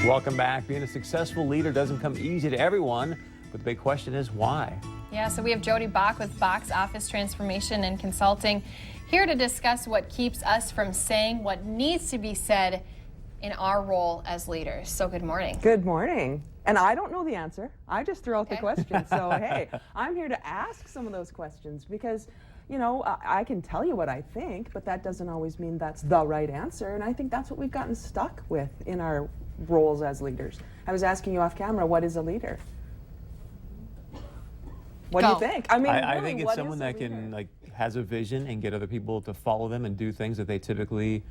Welcome back. Being a successful leader doesn't come easy to everyone, but the big question is why? Yeah, so we have Jodee with Bach's Office Transformation and Consulting here to discuss what keeps us from saying what needs to be said in our role as leaders. So good morning. Good morning. And I don't know the answer. I just threw out the question. So, hey, I'm here to ask some of those questions because, you know, I can tell you what I think, but that doesn't always mean that's the right answer. And I think that's what we've gotten stuck with in our roles as leaders. I was asking you off camera, what is a leader? What do you think? I mean, I really, think it's someone that can, has a vision and get other people to follow them and do things that they typically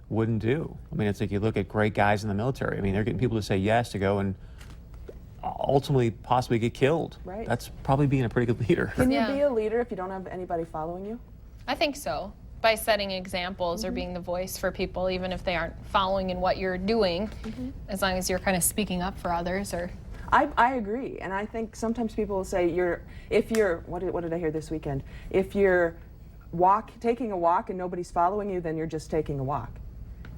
wouldn't do. I mean, it's like you look at great guys in the military. I mean, they're getting people to say yes to go and ultimately possibly get killed. Right. That's probably being a pretty good leader. Can you be a leader if you don't have anybody following you? I think so. By setting examples or being the voice for people, even if they aren't following in what you're doing, as long as you're kind of speaking up for others. Or I agree, and I think sometimes people will say what did I hear this weekend? If you're taking a walk and nobody's following you, then you're just taking a walk.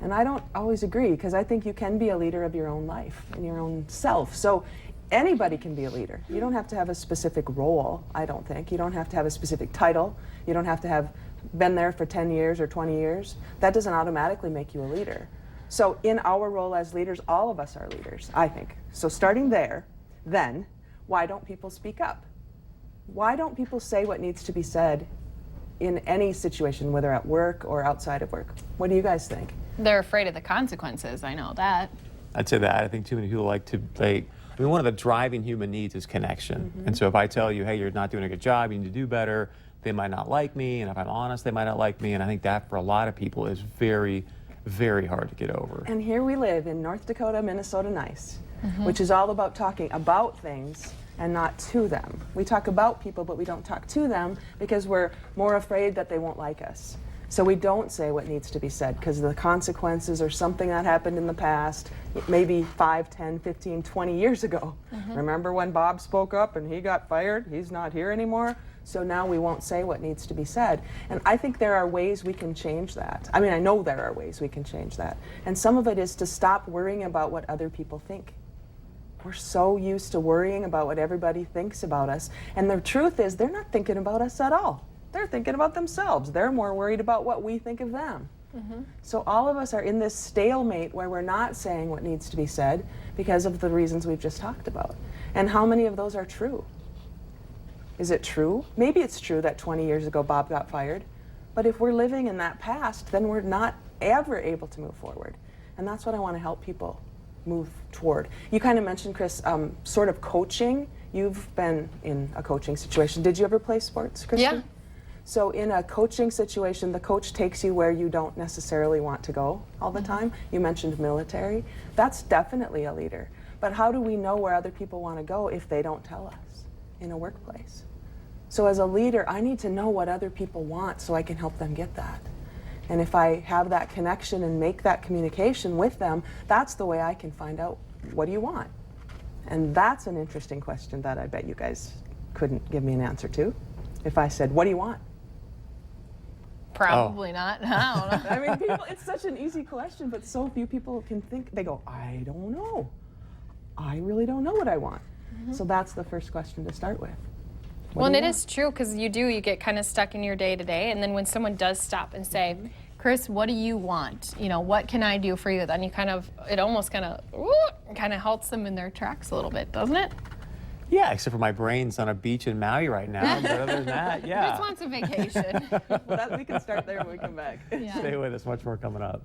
And I don't always agree, because I think you can be a leader of your own life and your own self. So anybody can be a leader. You don't have to have a specific role, I don't think. You don't have to have a specific title. You don't have to have been there for 10 years or 20 years. That doesn't automatically make you a leader. So in our role as leaders, all of us are leaders, I think. So starting there, then, why don't people speak up? Why don't people say what needs to be said in any situation, whether at work or outside of work? What do you guys think? they're afraid of the consequences. I know that. I'd say that. I think too many people like to play. I mean, one of the driving human needs is connection. And so if I tell you, hey, you're not doing a good job, you need to do better, they might not like me. And if I'm honest, they might not like me. And I think that for a lot of people is very, very hard to get over. And here we live in North Dakota, Minnesota nice, which is all about talking about things and not to them. We talk about people, but we don't talk to them because we're more afraid that they won't like us. So we don't say what needs to be said because the consequences are something that happened in the past, maybe 5, 10, 15, 20 years ago. Remember when Bob spoke up and he got fired? He's not here anymore. So now we won't say what needs to be said. And I think there are ways we can change that. I mean, I know there are ways we can change that. And some of it is to stop worrying about what other people think. We're so used to worrying about what everybody thinks about us. And the truth is, they're not thinking about us at all. They're thinking about themselves. They're more worried about what we think of them. So all of us are in this stalemate where we're not saying what needs to be said because of the reasons we've just talked about. And how many of those are true? Is it true? Maybe it's true that 20 years ago Bob got fired. But if we're living in that past, then we're not ever able to move forward. And that's what I want to help people move toward. You kind of mentioned, Chris, sort of coaching. You've been in a coaching situation. Did you ever play sports, Kristen? Yeah. So in a coaching situation, the coach takes you where you don't necessarily want to go all the time. You mentioned military. That's definitely a leader. But how do we know where other people want to go if they don't tell us in a workplace? So as a leader, I need to know what other people want so I can help them get that. And if I have that connection and make that communication with them, that's the way I can find out, what do you want? And that's an interesting question that I bet you guys couldn't give me an answer to. If I said, what do you want? Probably not. I don't know. I mean, people, it's such an easy question, but so few people can think. They go, I don't know. I really don't know what I want. So that's the first question to start with. Well, and it is true because you get kind of stuck in your day to day, and then when someone does stop and say, Chris, what do you want? You know, what can I do for you? Then you it almost kind of halts them in their tracks a little bit, doesn't it? Yeah, except for my brain's on a beach in Maui right now. But other than that, yeah. Just wants a vacation. Well, we can start there when we come back. Yeah. Stay with us. Much more coming up.